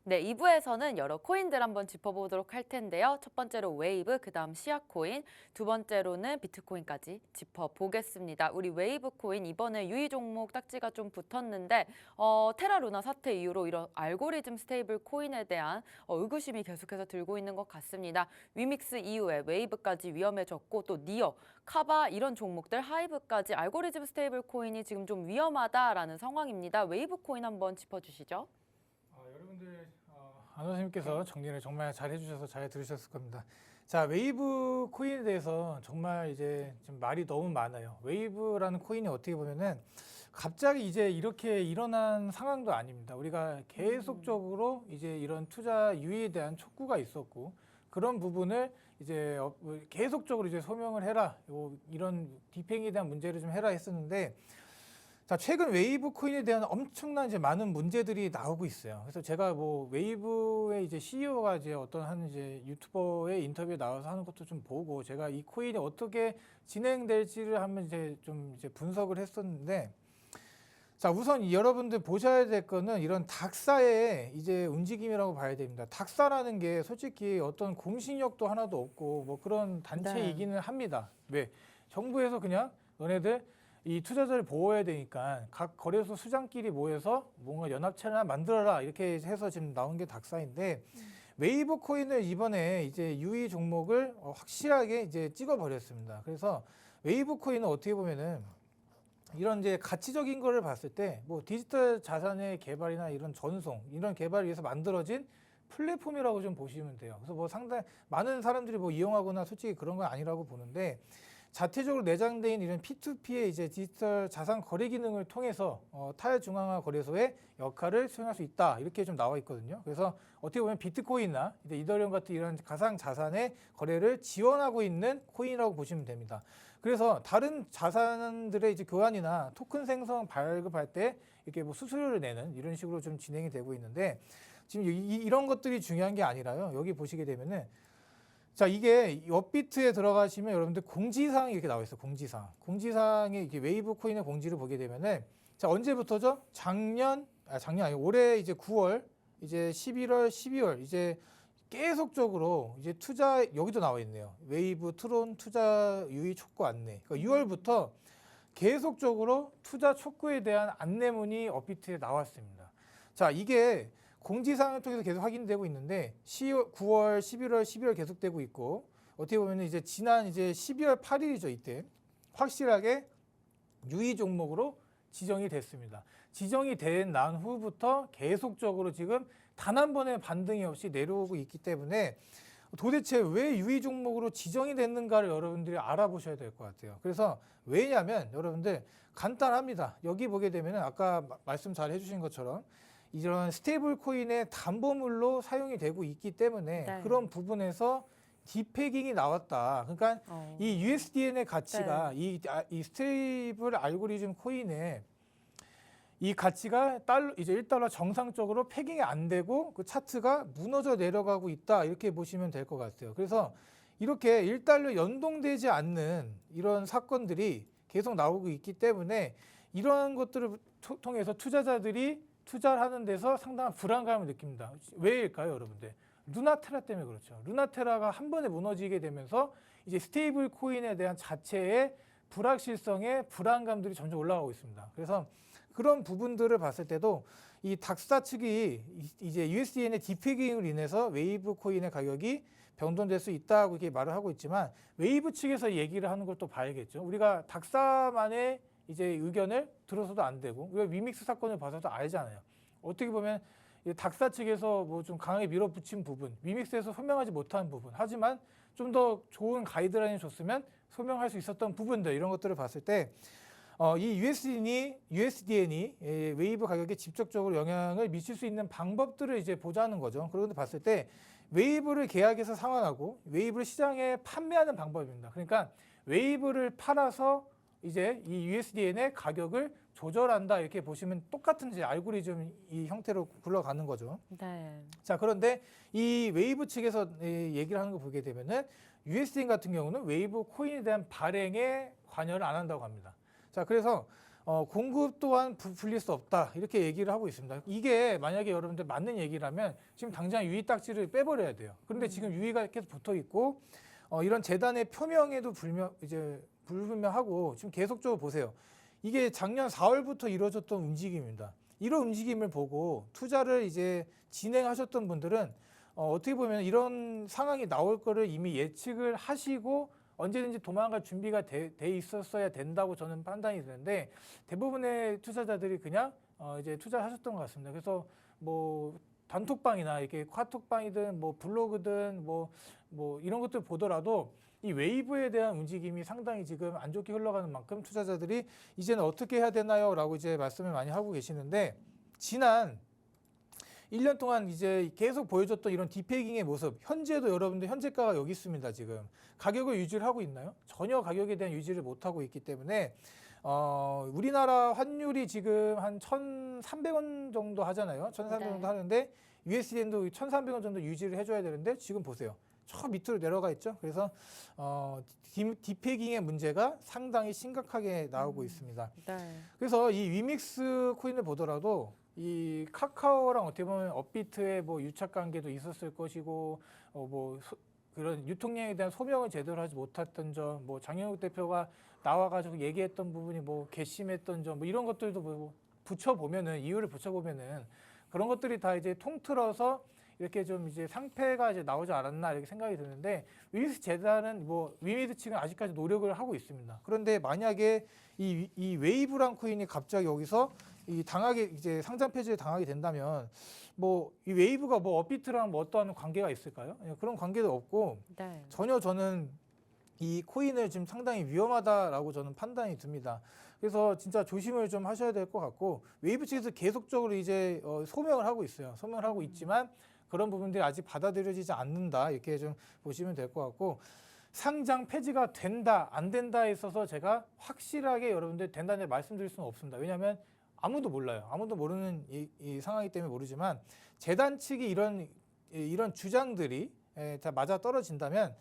네, 2부에서는 여러 코인들 한번 짚어보도록 할 텐데요. 첫 번째로 웨이브, 그다음 시아 코인, 두 번째로는 비트코인까지 짚어보겠습니다. 우리 웨이브 코인 이번에 유의 종목 딱지가 좀 붙었는데 테라 루나 사태 이후로 이런 알고리즘 스테이블 코인에 대한 의구심이 계속해서 들고 있는 것 같습니다. 위믹스 이후에 웨이브까지 위험해졌고 또 니어, 카바 이런 종목들 하이브까지 알고리즘 스테이블 코인이 지금 좀 위험하다라는 상황입니다. 웨이브 코인 한번 짚어주시죠. 여러분들 안 선생님께서 정리를 정말 잘 해주셔서 잘 들으셨을 겁니다. 자, 웨이브 코인에 대해서 정말 이제 좀 말이 너무 많아요. 웨이브라는 코인이 어떻게 보면은 갑자기 이제 이렇게 일어난 상황도 아닙니다. 우리가 계속적으로 이제 이런 투자 유의에 대한 촉구가 있었고 그런 부분을 이제 계속적으로 이제 소명을 해라. 이런 디팽에 대한 문제를 좀 해라 했었는데 자, 최근 웨이브 코인에 대한 엄청난 이제 많은 문제들이 나오고 있어요. 그래서 제가 뭐 웨이브의 이제 CEO가 이제 어떤 한 이제 유튜버의 인터뷰에 나와서 하는 것도 좀 보고 제가 이 코인이 어떻게 진행될지를 한번 이제 좀 이제 분석을 했었는데 자, 우선 여러분들 보셔야 될 거는 이런 닥사의 이제 움직임이라고 봐야 됩니다. 닥사라는 게 솔직히 어떤 공신력도 하나도 없고 뭐 그런 단체이기는 합니다. 왜? 정부에서 그냥 너네들 이 투자자를 보호해야 되니까 각 거래소 수장끼리 모여서 뭔가 연합체를 하나 만들어라 이렇게 해서 지금 나온 게 닥사인데 웨이브 코인을 이번에 이제 유의 종목을 확실하게 이제 찍어 버렸습니다. 그래서 웨이브 코인은 어떻게 보면은 이런 이제 가치적인 거를 봤을 때 뭐 디지털 자산의 개발이나 이런 전송 이런 개발을 위해서 만들어진 플랫폼이라고 좀 보시면 돼요. 그래서 뭐 상당히 많은 사람들이 뭐 이용하거나 솔직히 그런 건 아니라고 보는데 자체적으로 내장된 이런 P2P의 이제 디지털 자산 거래 기능을 통해서 탈중앙화 거래소의 역할을 수행할 수 있다 이렇게 좀 나와 있거든요. 그래서 어떻게 보면 비트코인이나 이더리움 같은 이런 가상 자산의 거래를 지원하고 있는 코인이라고 보시면 됩니다. 그래서 다른 자산들의 이제 교환이나 토큰 생성 발급할 때 이렇게 뭐 수수료를 내는 이런 식으로 좀 진행이 되고 있는데 지금 이런 것들이 중요한 게 아니라요. 여기 보시게 되면은 자, 이게 업비트에 들어가시면 여러분들 공지사항이 이렇게 나와 있어요. 공지사항. 공지사항에 이렇게 웨이브 코인의 공지를 보게 되면은 자, 언제부터죠? 작년 아니 올해 이제 9월, 이제 11월, 12월 이제 계속적으로 이제 투자 여기도 나와 있네요. 웨이브 트론 투자 유의 촉구 안내. 그러니까 6월부터 계속적으로 투자 촉구에 대한 안내문이 업비트에 나왔습니다. 자, 이게 공지사항을 통해서 계속 확인되고 있는데 9월, 11월, 12월 계속되고 있고 어떻게 보면 이제 지난 이제 12월 8일이죠. 이때 확실하게 유의 종목으로 지정이 됐습니다. 지정이 된 난 후부터 계속적으로 지금 단 한 번의 반등이 없이 내려오고 있기 때문에 도대체 왜 유의 종목으로 지정이 됐는가를 여러분들이 알아보셔야 될 것 같아요. 그래서 왜냐하면 여러분들 간단합니다. 여기 보게 되면 아까 말씀 잘 해주신 것처럼 이런 스테이블 코인의 담보물로 사용이 되고 있기 때문에 네. 그런 부분에서 디패깅이 나왔다. 그러니까 이 USDN의 가치가 이 스테이블 알고리즘 코인의 이 가치가 이제 1달러 정상적으로 패깅이 안 되고 그 차트가 무너져 내려가고 있다. 이렇게 보시면 될 것 같아요. 그래서 이렇게 1달러 연동되지 않는 이런 사건들이 계속 나오고 있기 때문에 이러한 것들을 통해서 투자자들이 투자를 하는 데서 상당한 불안감을 느낍니다. 왜일까요, 여러분들? 루나테라 때문에 그렇죠. 루나테라가 한 번에 무너지게 되면서 이제 스테이블 코인에 대한 자체의 불확실성의 불안감들이 점점 올라가고 있습니다. 그래서 그런 부분들을 봤을 때도 이 닥사 측이 이제 USDN의 디패깅으로 인해서 웨이브 코인의 가격이 변동될 수 있다고 이렇게 말을 하고 있지만 웨이브 측에서 얘기를 하는 걸 또 봐야겠죠. 우리가 닥사만의 이제 의견을 들어서도 안 되고 우리가 위믹스 사건을 봐서도 알잖아요. 어떻게 보면 닥사 측에서 뭐 좀 강하게 밀어붙인 부분, 위믹스에서 소명하지 못한 부분, 하지만 좀 더 좋은 가이드라인을 줬으면 소명할 수 있었던 부분들 이런 것들을 봤을 때 이 USDN이 웨이브 가격에 직접적으로 영향을 미칠 수 있는 방법들을 이제 보자는 거죠. 그런데 봤을 때 웨이브를 계약해서 상환하고 웨이브를 시장에 판매하는 방법입니다. 그러니까 웨이브를 팔아서 이제 이 USDN의 가격을 조절한다 이렇게 보시면 똑같은 이제 알고리즘 이 형태로 굴러가는 거죠. 네. 자, 그런데 이 웨이브 측에서 얘기를 하는 거 보게 되면은 USDN 같은 경우는 웨이브 코인에 대한 발행에 관여를 안 한다고 합니다. 자, 그래서 공급 또한 불릴 수 없다 이렇게 얘기를 하고 있습니다. 이게 만약에 여러분들 맞는 얘기라면 지금 당장 유의 딱지를 빼버려야 돼요. 그런데 지금 유의가 계속 붙어 있고 이런 재단의 표명에도 불분명하고 지금 계속적으로 보세요. 이게 작년 4월부터 이루어졌던 움직임입니다. 이런 움직임을 보고 투자를 이제 진행하셨던 분들은 어떻게 보면 이런 상황이 나올 거를 이미 예측을 하시고 언제든지 도망갈 준비가 돼 있었어야 된다고 저는 판단이 되는데 대부분의 투자자들이 그냥 이제 투자하셨던 것 같습니다. 그래서 뭐 단톡방이나 이렇게 카톡방이든 뭐 블로그든 뭐 이런 것들 보더라도 이 웨이브에 대한 움직임이 상당히 지금 안 좋게 흘러가는 만큼 투자자들이 이제는 어떻게 해야 되나요? 라고 이제 말씀을 많이 하고 계시는데 지난 1년 동안 이제 계속 보여줬던 이런 디페깅의 모습, 현재도 여러분들 현재가가 여기 있습니다. 지금 가격을 유지를 하고 있나요? 전혀 가격에 대한 유지를 못 하고 있기 때문에 우리나라 환율이 지금 한 1,300원 정도 하잖아요. 1,300원 정도 네. 하는데 USD도 1,300원 정도 유지를 해줘야 되는데 지금 보세요. 저 밑으로 내려가 있죠. 그래서 디페깅의 문제가 상당히 심각하게 나오고 있습니다. 네. 그래서 이 위믹스 코인을 보더라도 이 카카오랑 어떻게 보면 업비트의 뭐 유착 관계도 있었을 것이고 그런 유통량에 대한 소명을 제대로 하지 못했던 점, 뭐 장영욱 대표가 나와가지고 얘기했던 부분이 뭐 괘씸했던 점, 뭐 이런 것들도 뭐 붙여보면은 이유를 붙여보면은 그런 것들이 다 이제 통틀어서 이렇게 좀 이제 상패가 이제 나오지 않았나 이렇게 생각이 드는데 위믹스 재단은 뭐 위믹스 측은 아직까지 노력을 하고 있습니다. 그런데 만약에 이 웨이브란 코인이 갑자기 여기서 이 당하게 이제 상장 폐지를 당하게 된다면 뭐 이 웨이브가 뭐 업비트랑 뭐 어떠한 관계가 있을까요? 그런 관계도 없고 네. 전혀 저는 이 코인을 지금 상당히 위험하다라고 저는 판단이 듭니다. 그래서 진짜 조심을 좀 하셔야 될 것 같고 웨이브 측에서 계속적으로 이제 소명을 하고 있어요. 소명을 하고 있지만 그런 부분들이 아직 받아들여지지 않는다 이렇게 좀 보시면 될 것 같고 상장 폐지가 된다 안 된다에 있어서 제가 확실하게 여러분들 된다는 말씀드릴 수는 없습니다. 왜냐하면 아무도 몰라요. 아무도 모르는 이 상황이기 때문에 모르지만 재단 측이 이런 주장들이 다 맞아 떨어진다면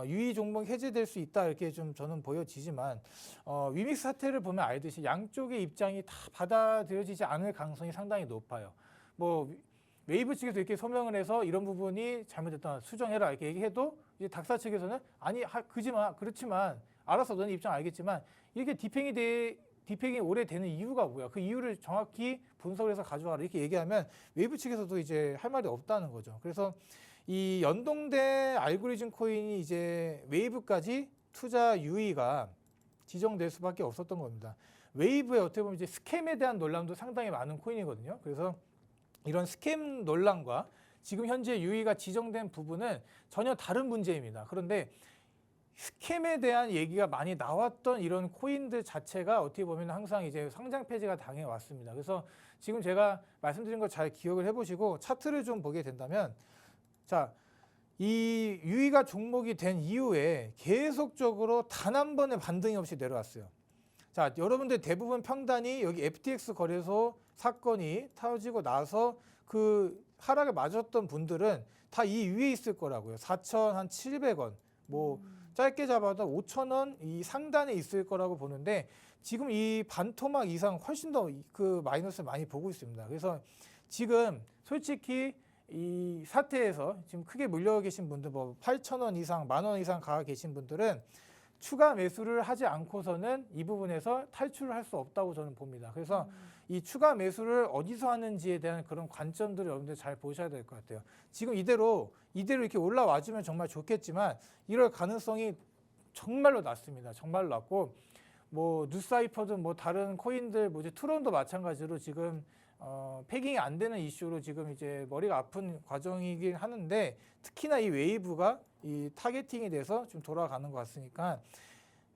유의 종목 해제될 수 있다 이렇게 좀 저는 보여지지만 위믹스 사태를 보면 알듯이 양쪽의 입장이 다 받아들여지지 않을 가능성이 상당히 높아요. 뭐 웨이브 측에서 이렇게 소명을 해서 이런 부분이 잘못됐다 수정해라 이렇게 얘기해도 이제 닥사 측에서는 아니 그렇지만 알아서 너는 입장 알겠지만 이렇게 디페깅이 오래 되는 이유가 뭐야? 그 이유를 정확히 분석을 해서 가져와라 이렇게 얘기하면 웨이브 측에서도 이제 할 말이 없다는 거죠. 그래서 이 연동된 알고리즘 코인이 이제 웨이브까지 투자 유의가 지정될 수밖에 없었던 겁니다. 웨이브에 어떻게 보면 이제 스캠에 대한 논란도 상당히 많은 코인이거든요. 그래서 이런 스캠 논란과 지금 현재 유의가 지정된 부분은 전혀 다른 문제입니다. 그런데 스캠에 대한 얘기가 많이 나왔던 이런 코인들 자체가 어떻게 보면 항상 이제 상장 폐지가 당해 왔습니다. 그래서 지금 제가 말씀드린 걸 잘 기억을 해보시고 차트를 좀 보게 된다면 자, 이 유의가 종목이 된 이후에 계속적으로 단 한 번의 반등이 없이 내려왔어요. 자, 여러분들 대부분 평단이 여기 FTX 거래소 사건이 터지고 나서 그 하락을 맞았던 분들은 다 이 위에 있을 거라고요. 4,700원, 뭐 짧게 잡아도 5,000원 이 상단에 있을 거라고 보는데 지금 이 반토막 이상 훨씬 더 그 마이너스를 많이 보고 있습니다. 그래서 지금 솔직히 이 사태에서 지금 크게 물려 계신 분들 뭐 8,000원 이상, 10,000원 이상 가 계신 분들은 추가 매수를 하지 않고서는 이 부분에서 탈출을 할 수 없다고 저는 봅니다. 그래서 이 추가 매수를 어디서 하는지에 대한 그런 관점들을 여러분들 잘 보셔야 될 것 같아요. 지금 이대로 이렇게 올라와주면 정말 좋겠지만 이럴 가능성이 정말로 낮습니다. 정말로 낮고 뭐 뉴스하이퍼든 뭐 다른 코인들 뭐 이제 트론도 마찬가지로 지금 패깅이 안 되는 이슈로 지금 이제 머리가 아픈 과정이긴 하는데 특히나 이 웨이브가 이 타겟팅이 돼서 좀 돌아가는 것 같으니까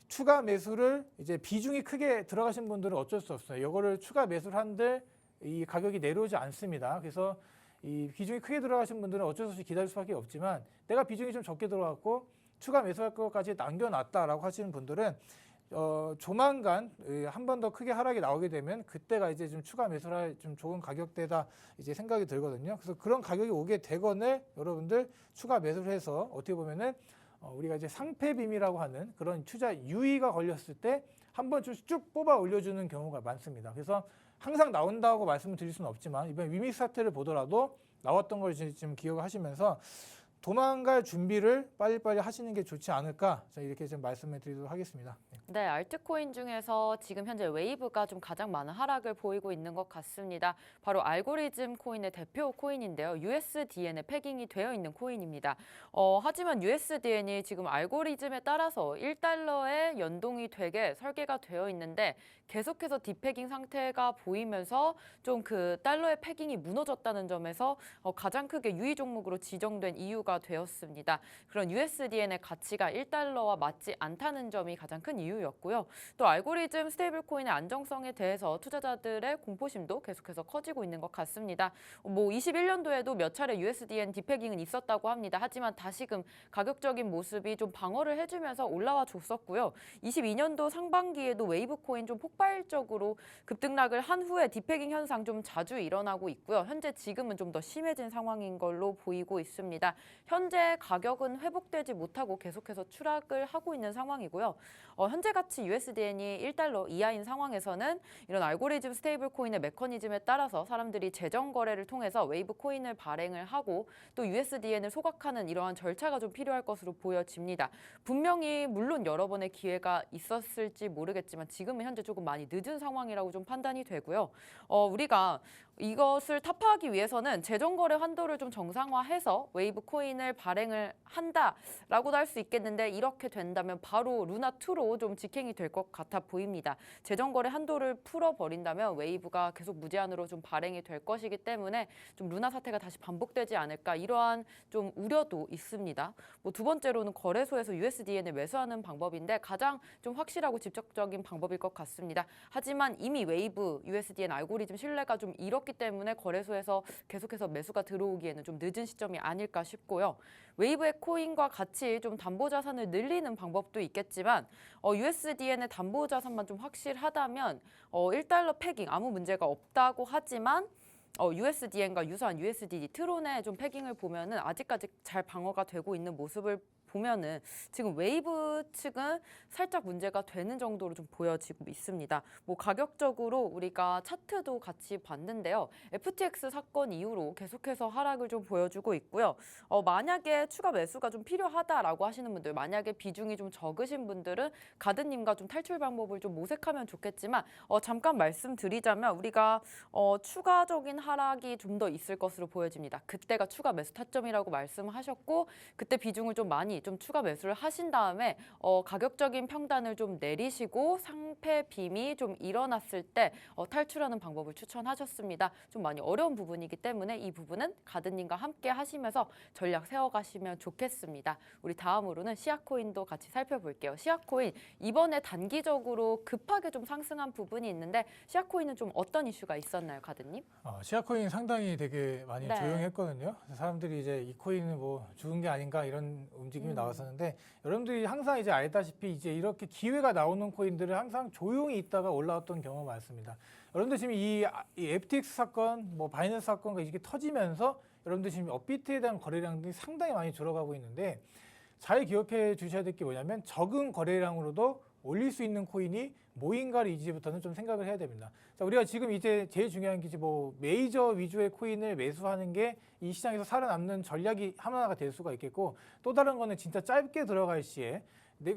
추가 매수를 이제 비중이 크게 들어가신 분들은 어쩔 수 없어요. 이거를 추가 매수를 한들 이 가격이 내려오지 않습니다. 그래서 이 비중이 크게 들어가신 분들은 어쩔 수 없이 기다릴 수밖에 없지만 내가 비중이 좀 적게 들어갔고 추가 매수할 것까지 남겨놨다라고 하시는 분들은 조만간 한 번 더 크게 하락이 나오게 되면 그때가 이제 좀 추가 매수를 할 좀 좋은 가격대다 이제 생각이 들거든요. 그래서 그런 가격이 오게 되거늘 여러분들 추가 매수를 해서 어떻게 보면은 우리가 이제 상패빔이라고 하는 그런 투자 유의가 걸렸을 때 한번 쭉 뽑아 올려주는 경우가 많습니다. 그래서 항상 나온다고 말씀을 드릴 수는 없지만 이번 위믹 사태를 보더라도 나왔던 걸 지금 기억하시면서 도망갈 준비를 빨리빨리 하시는 게 좋지 않을까 이렇게 좀 말씀을 드리도록 하겠습니다. 네, 알트코인 중에서 지금 현재 웨이브가 좀 가장 많은 하락을 보이고 있는 것 같습니다. 바로 알고리즘 코인의 대표 코인인데요. USDN에 패깅이 되어 있는 코인입니다. 하지만 USDN이 지금 알고리즘에 따라서 1달러에 연동이 되게 설계가 되어 있는데 계속해서 디패깅 상태가 보이면서 좀 그 달러의 패깅이 무너졌다는 점에서 가장 크게 유의 종목으로 지정된 이유가 되었습니다. 그런 USDN의 가치가 1달러와 맞지 않다는 점이 가장 큰 이유였고요. 또 알고리즘 스테이블 코인의 안정성에 대해서 투자자들의 공포심도 계속해서 커지고 있는 것 같습니다. 21년도에도 몇 차례 USDN 디패깅은 있었다고 합니다. 하지만 다시금 가격적인 모습이 좀 방어를 해주면서 올라와 줬었고요. 22년도 상반기에도 웨이브 코인 좀 폭발적으로 급등락을 한 후에 디패깅 현상 좀 자주 일어나고 있고요. 현재 지금은 좀 더 심해진 상황인 걸로 보이고 있습니다. 현재 가격은 회복되지 못하고 계속해서 추락을 하고 있는 상황이고요. 현재 가치 USDN이 1달러 이하인 상황에서는 이런 알고리즘 스테이블 코인의 메커니즘에 따라서 사람들이 재정 거래를 통해서 웨이브 코인을 발행을 하고 또 USDN을 소각하는 이러한 절차가 좀 필요할 것으로 보여집니다. 분명히 물론 여러 번의 기회가 있었을지 모르겠지만 지금은 현재 조금 많이 늦은 상황이라고 좀 판단이 되고요. 우리가 이것을 타파하기 위해서는 재정거래 한도를 좀 정상화해서 웨이브 코인을 발행을 한다라고도 할 수 있겠는데 이렇게 된다면 바로 루나2로 좀 직행이 될 것 같아 보입니다. 재정거래 한도를 풀어버린다면 웨이브가 계속 무제한으로 좀 발행이 될 것이기 때문에 좀 루나 사태가 다시 반복되지 않을까 이러한 좀 우려도 있습니다. 두 번째로는 거래소에서 USDN을 매수하는 방법인데 가장 좀 확실하고 직접적인 방법일 것 같습니다. 하지만 이미 웨이브 USDN 알고리즘 신뢰가 좀 잃었기 때문에 거래소에서 계속해서 매수가 들어오기에는 좀 늦은 시점이 아닐까 싶고요. 웨이브의 코인과 같이 좀 담보자산을 늘리는 방법도 있겠지만 USDN의 담보자산만 좀 확실하다면 1달러 패깅 아무 문제가 없다고 하지만 USDN과 유사한 USDT 트론의 좀 패깅을 보면은 아직까지 잘 방어가 되고 있는 모습을 보면은 지금 웨이브 측은 살짝 문제가 되는 정도로 좀 보여지고 있습니다. 가격적으로 우리가 차트도 같이 봤는데요. FTX 사건 이후로 계속해서 하락을 좀 보여주고 있고요. 만약에 추가 매수가 좀 필요하다라고 하시는 분들, 만약에 비중이 좀 적으신 분들은 가드님과 좀 탈출 방법을 좀 모색하면 좋겠지만 잠깐 말씀드리자면 우리가 추가적인 하락이 좀 더 있을 것으로 보여집니다. 그때가 추가 매수 타점이라고 말씀하셨고 그때 비중을 좀 많이 좀 추가 매수를 하신 다음에 가격적인 평단을 좀 내리시고 상패 빔이 좀 일어났을 때 탈출하는 방법을 추천하셨습니다. 좀 많이 어려운 부분이기 때문에 이 부분은 가드님과 함께 하시면서 전략 세워가시면 좋겠습니다. 우리 다음으로는 시아코인도 같이 살펴볼게요. 시아코인 이번에 단기적으로 급하게 좀 상승한 부분이 있는데 시아코인은 좀 어떤 이슈가 있었나요, 가드님? 시아코인 상당히 되게 많이 네. 조용했거든요. 사람들이 이제 이 코인은 뭐 죽은 게 아닌가 이런 움직임이 나왔었는데 여러분들이 항상 이제 알다시피 이제 이렇게 기회가 나오는 코인들은 항상 조용히 있다가 올라왔던 경우가 많습니다. 여러분들 지금 이 FTX 사건, 뭐 바이낸스 사건가 이게 터지면서 여러분들 지금 업비트에 대한 거래량들이 상당히 많이 줄어가고 있는데 잘 기억해 주셔야 될 게 뭐냐면 적은 거래량으로도 올릴 수 있는 코인이 뭐인가를 이제부터는 좀 생각을 해야 됩니다. 자, 우리가 지금 이제 제일 중요한 게 뭐 메이저 위주의 코인을 매수하는 게 이 시장에서 살아남는 전략이 하나가 될 수가 있겠고 또 다른 거는 진짜 짧게 들어갈 시에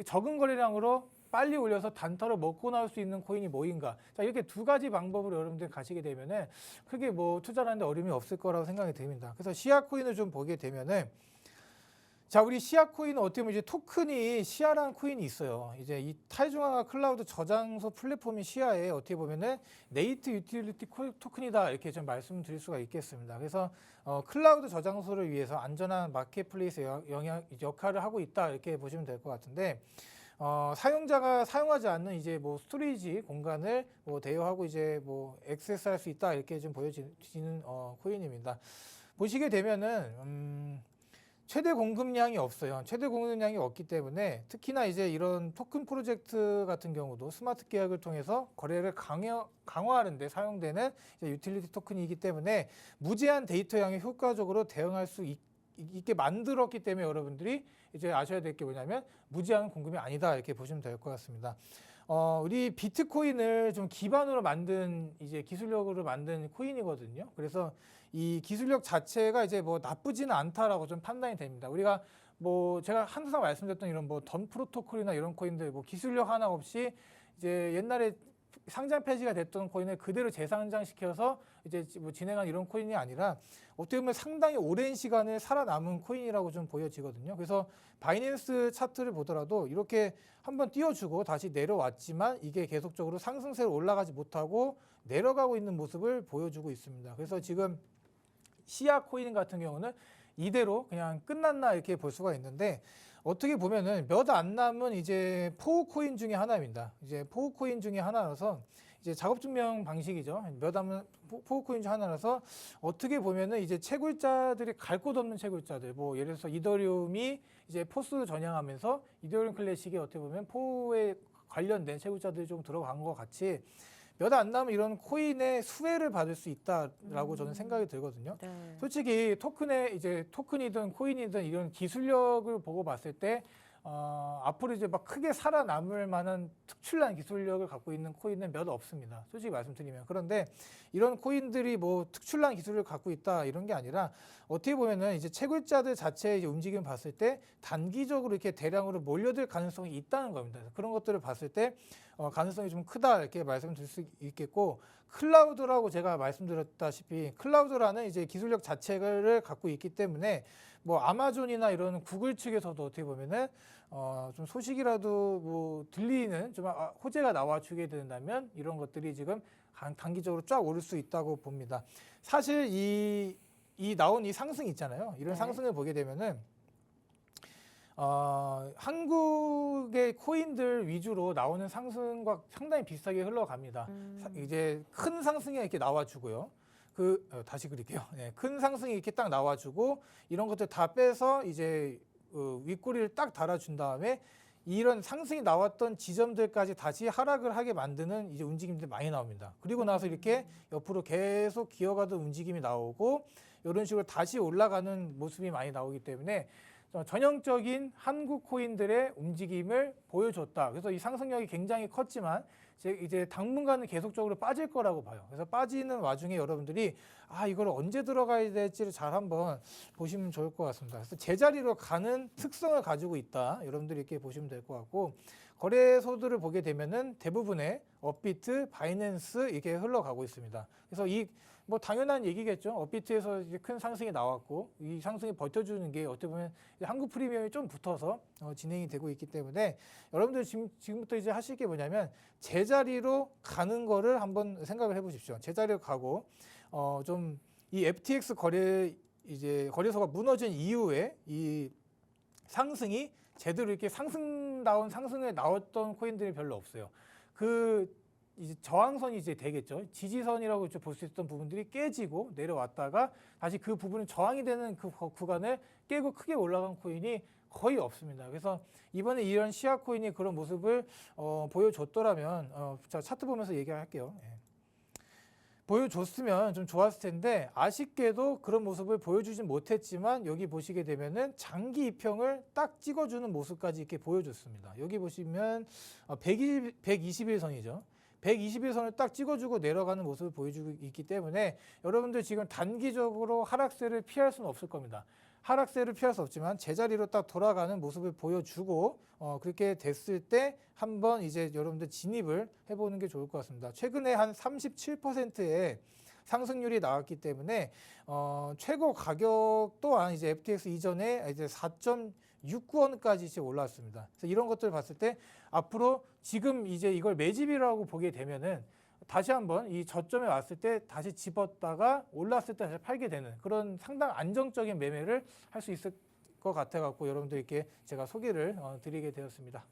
적은 거래량으로 빨리 올려서 단타로 먹고 나올 수 있는 코인이 뭐인가. 자, 이렇게 두 가지 방법으로 여러분들 가시게 되면은 크게 뭐 투자하는데 어려움이 없을 거라고 생각이 됩니다. 그래서 시아 코인을 좀 보게 되면은 자, 우리 시아 코인은 어떻게 보면 이제 토큰이 시아라는 코인이 있어요. 이제 이 탈중앙화 클라우드 저장소 플랫폼인 시아에 어떻게 보면은 네이트 유틸리티 토큰이다 이렇게 좀 말씀드릴 수가 있겠습니다. 그래서 클라우드 저장소를 위해서 안전한 마켓플레이스 역할을 하고 있다 이렇게 보시면 될 것 같은데 사용자가 사용하지 않는 이제 뭐 스토리지 공간을 뭐 대여하고 이제 뭐 액세스할 수 있다 이렇게 좀 보여지는 코인입니다. 보시게 되면은 최대 공급량이 없어요. 최대 공급량이 없기 때문에 특히나 이제 이런 토큰 프로젝트 같은 경우도 스마트 계약을 통해서 거래를 강화하는 데 사용되는 이제 유틸리티 토큰이기 때문에 무제한 데이터 양에 효과적으로 대응할 수 있게 만들었기 때문에 여러분들이 이제 아셔야 될 게 뭐냐면 무제한 공급이 아니다 이렇게 보시면 될 것 같습니다. 우리 비트코인을 좀 기반으로 만든 이제 기술력으로 만든 코인이거든요. 그래서 이 기술력 자체가 이제 뭐 나쁘지는 않다라고 좀 판단이 됩니다. 우리가 뭐 제가 항상 말씀드렸던 이런 뭐 던 프로토콜이나 이런 코인들 뭐 기술력 하나 없이 이제 옛날에 상장 폐지가 됐던 코인을 그대로 재상장시켜서 이제 뭐 진행한 이런 코인이 아니라 어떻게 보면 상당히 오랜 시간을 살아남은 코인이라고 좀 보여지거든요. 그래서 바이낸스 차트를 보더라도 이렇게 한번 띄워주고 다시 내려왔지만 이게 계속적으로 상승세로 올라가지 못하고 내려가고 있는 모습을 보여주고 있습니다. 그래서 지금 시아 코인 같은 경우는 이대로 그냥 끝났나 이렇게 볼 수가 있는데 어떻게 보면은 몇 안 남은 이제 포우 코인 중에 하나입니다. 이제 포우 코인 중에 하나라서 이제 작업 증명 방식이죠. 몇 안 남은 포우 코인 중 하나라서 어떻게 보면은 이제 채굴자들이 갈 곳 없는 채굴자들, 뭐 예를 들어서 이더리움이 이제 포스를 전향하면서 이더리움 클래식이 어떻게 보면 포우에 관련된 채굴자들이 좀 들어간 것 같이 몇 안 남은 이런 코인의 수혜를 받을 수 있다라고 저는 생각이 들거든요. 네. 솔직히 토큰이든 코인이든 이런 기술력을 보고 봤을 때 앞으로 이제 막 크게 살아남을 만한 특출난 기술력을 갖고 있는 코인은 몇 없습니다. 솔직히 말씀드리면. 그런데 이런 코인들이 뭐 특출난 기술을 갖고 있다 이런 게 아니라 어떻게 보면은 이제 채굴자들 자체의 이제 움직임을 봤을 때 단기적으로 이렇게 대량으로 몰려들 가능성이 있다는 겁니다. 그런 것들을 봤을 때 가능성이 좀 크다 이렇게 말씀드릴 수 있겠고, 클라우드라고 제가 말씀드렸다시피 클라우드라는 이제 기술력 자체를 갖고 있기 때문에 뭐 아마존이나 이런 구글 측에서도 어떻게 보면은 좀 소식이라도 뭐 들리는 좀 호재가 나와주게 된다면 이런 것들이 지금 단기적으로 쫙 오를 수 있다고 봅니다. 사실 이 나온 이 상승 있잖아요. 이런 네. 상승을 보게 되면은 한국의 코인들 위주로 나오는 상승과 상당히 비슷하게 흘러갑니다. 이제 큰 상승이 이렇게 나와주고요. 다시 그릴게요. 네, 큰 상승이 이렇게 딱 나와주고 이런 것들 다 빼서 이제 윗꼬리를 딱 달아준 다음에 이런 상승이 나왔던 지점들까지 다시 하락을 하게 만드는 이제 움직임들이 많이 나옵니다. 그리고 나서 이렇게 옆으로 계속 기어가던 움직임이 나오고 이런 식으로 다시 올라가는 모습이 많이 나오기 때문에 전형적인 한국 코인들의 움직임을 보여줬다. 그래서 이 상승력이 굉장히 컸지만 이제 당분간은 계속적으로 빠질 거라고 봐요. 그래서 빠지는 와중에 여러분들이 이걸 언제 들어가야 될지를 잘 한번 보시면 좋을 것 같습니다. 그래서 제자리로 가는 특성을 가지고 있다. 여러분들이 이렇게 보시면 될 것 같고, 거래소들을 보게 되면은 대부분의 업비트, 바이낸스 이렇게 흘러가고 있습니다. 그래서 뭐 당연한 얘기겠죠. 업비트에서 이제 큰 상승이 나왔고 이 상승이 버텨주는 게 어떻게 보면 한국 프리미엄이 좀 붙어서 진행이 되고 있기 때문에 여러분들 지금부터 이제 하실 게 뭐냐면 제자리로 가는 거를 한번 생각을 해보십시오. 제자리로 가고 좀 이 FTX 거래소가 무너진 이후에 이 상승이 제대로 이렇게 상승다운 상승에 나왔던 코인들이 별로 없어요. 이제 저항선이 이제 되겠죠. 지지선이라고 볼 수 있던 부분들이 깨지고 내려왔다가 다시 그 부분이 저항이 되는 그 구간을 깨고 크게 올라간 코인이 거의 없습니다. 그래서 이번에 이런 시아 코인이 그런 모습을 보여줬더라면 자, 차트 보면서 얘기할게요. 보여줬으면 좀 좋았을 텐데 아쉽게도 그런 모습을 보여주진 못했지만 여기 보시게 되면은 장기 입형을 딱 찍어주는 모습까지 이렇게 보여줬습니다. 여기 보시면 121선이죠. 121선을 딱 찍어주고 내려가는 모습을 보여주고 있기 때문에 여러분들 지금 단기적으로 하락세를 피할 수는 없을 겁니다. 하락세를 피할 수 없지만 제자리로 딱 돌아가는 모습을 보여주고 그렇게 됐을 때 한번 이제 여러분들 진입을 해보는 게 좋을 것 같습니다. 최근에 한 37%의 상승률이 나왔기 때문에 최고 가격 또한 이제 FTX 이전에 이제 4.69원까지 이제 올랐습니다. 그래서 이런 것들을 봤을 때 앞으로 지금 이제 이걸 매집이라고 보게 되면은 다시 한번 이 저점에 왔을 때 다시 집었다가 올랐을 때 다시 팔게 되는 그런 상당 안정적인 매매를 할 수 있을 것 같아 갖고 여러분들께 제가 소개를 드리게 되었습니다.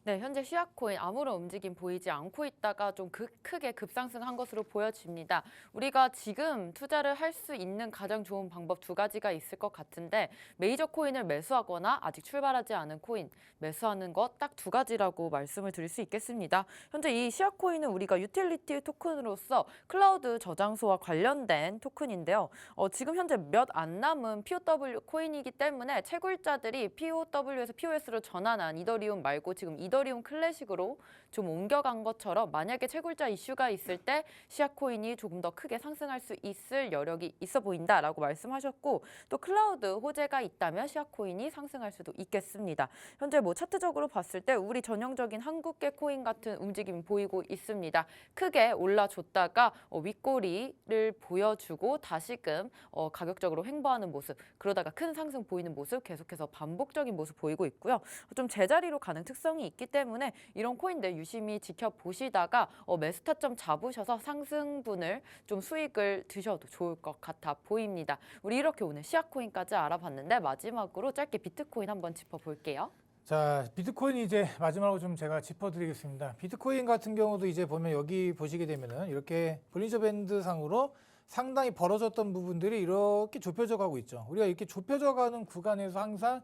네, 현재 시아코인 아무런 움직임 보이지 않고 있다가 좀 크게 급상승한 것으로 보여집니다. 우리가 지금 투자를 할 수 있는 가장 좋은 방법 두 가지가 있을 것 같은데 메이저 코인을 매수하거나 아직 출발하지 않은 코인 매수하는 것 딱 두 가지라고 말씀을 드릴 수 있겠습니다. 현재 이 시아코인은 우리가 유틸리티 토큰으로서 클라우드 저장소와 관련된 토큰인데요. 지금 현재 몇 안 남은 POW 코인이기 때문에 채굴자들이 POW에서 POS로 전환한 이더리움 말고 지금 이더리움 클래식으로 좀 옮겨간 것처럼 만약에 채굴자 이슈가 있을 때 시아코인이 조금 더 크게 상승할 수 있을 여력이 있어 보인다라고 말씀하셨고 또 클라우드 호재가 있다면 시아코인이 상승할 수도 있겠습니다. 현재 뭐 차트적으로 봤을 때 우리 전형적인 한국계 코인 같은 움직임이 보이고 있습니다. 크게 올라줬다가 윗꼬리를 보여주고 다시금 가격적으로 횡보하는 모습 그러다가 큰 상승 보이는 모습 계속해서 반복적인 모습 보이고 있고요. 좀 제자리로 가는 특성이 있기 때문에 이런 코인들 유심히 지켜보시다가 매수 타점 잡으셔서 상승분을 좀 수익을 드셔도 좋을 것 같아 보입니다. 우리 이렇게 오늘 시아코인까지 알아봤는데 마지막으로 짧게 비트코인 한번 짚어볼게요. 자, 비트코인 이제 마지막으로 좀 제가 짚어드리겠습니다. 비트코인 같은 경우도 이제 보면 여기 보시게 되면은 이렇게 볼린저 밴드 상으로 상당히 벌어졌던 부분들이 이렇게 좁혀져 가고 있죠. 우리가 이렇게 좁혀져 가는 구간에서 항상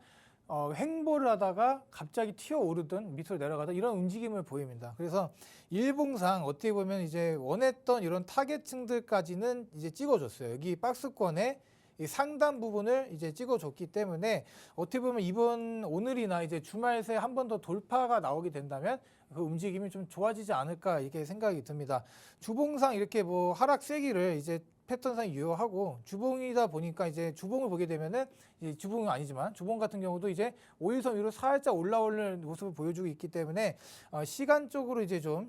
횡보를 하다가 갑자기 튀어오르든 밑으로 내려가든 이런 움직임을 보입니다. 그래서 일봉상 어떻게 보면 이제 원했던 이런 타겟층들까지는 이제 찍어줬어요. 여기 박스권에 이 상단 부분을 이제 찍어줬기 때문에 어떻게 보면 오늘이나 이제 주말 새 한 번 더 돌파가 나오게 된다면 그 움직임이 좀 좋아지지 않을까 이렇게 생각이 듭니다. 주봉상 이렇게 뭐 하락 세기를 이제 패턴상 유효하고 주봉이다 보니까 이제 주봉을 보게 되면은 이제 주봉은 아니지만 주봉 같은 경우도 이제 5일선 위로 살짝 올라오는 모습을 보여주고 있기 때문에 시간적으로 이제 좀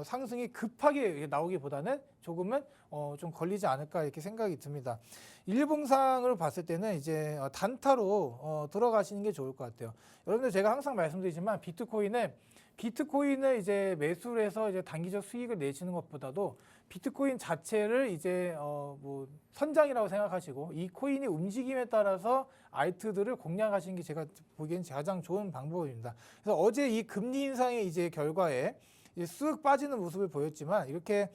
상승이 급하게 나오기보다는 조금은 좀 걸리지 않을까 이렇게 생각이 듭니다. 일봉상을 봤을 때는 이제 단타로 들어가시는 게 좋을 것 같아요. 여러분들 제가 항상 말씀드리지만 비트코인을 이제 매수를 해서 이제 단기적 수익을 내시는 것보다도 비트코인 자체를 이제 뭐 선장이라고 생각하시고 이 코인의 움직임에 따라서 알트들을 공략하시는 게 제가 보기엔 가장 좋은 방법입니다. 그래서 어제 이 금리 인상의 이제 결과에 이제 쓱 빠지는 모습을 보였지만 이렇게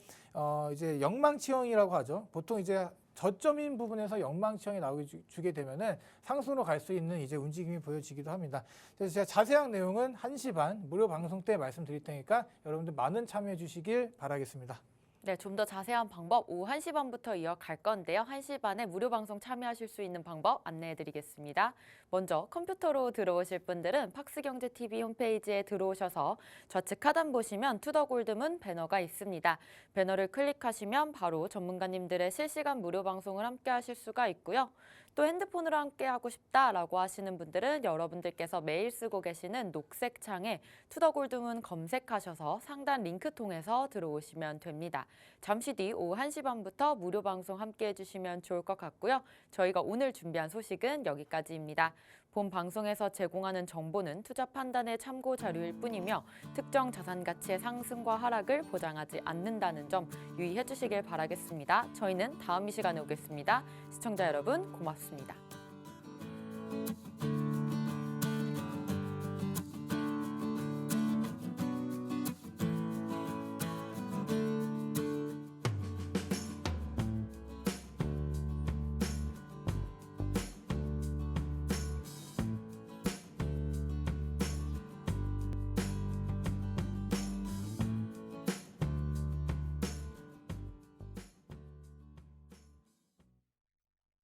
이제 영망치형이라고 하죠. 보통 이제 저점인 부분에서 영망치형이 나오게 되면은 상승으로 갈 수 있는 이제 움직임이 보여지기도 합니다. 그래서 제가 자세한 내용은 1시 반 무료 방송 때 말씀드릴 테니까 여러분들 많은 참여해 주시길 바라겠습니다. 네, 좀 더 자세한 방법 오후 1시 반부터 이어갈 건데요. 1시 반에 무료 방송 참여하실 수 있는 방법 안내해 드리겠습니다. 먼저 컴퓨터로 들어오실 분들은 팍스경제TV 홈페이지에 들어오셔서 좌측 하단 보시면 투더골드문 배너가 있습니다. 배너를 클릭하시면 바로 전문가님들의 실시간 무료 방송을 함께 하실 수가 있고요. 또 핸드폰으로 함께 하고 싶다라고 하시는 분들은 여러분들께서 매일 쓰고 계시는 녹색 창에 투더골드문 검색하셔서 상단 링크 통해서 들어오시면 됩니다. 잠시 뒤 오후 1시 반부터 무료 방송 함께 해주시면 좋을 것 같고요. 저희가 오늘 준비한 소식은 여기까지입니다. 본 방송에서 제공하는 정보는 투자 판단의 참고 자료일 뿐이며 특정 자산 가치의 상승과 하락을 보장하지 않는다는 점 유의해 주시길 바라겠습니다. 저희는 다음 이 시간에 오겠습니다. 시청자 여러분 고맙습니다.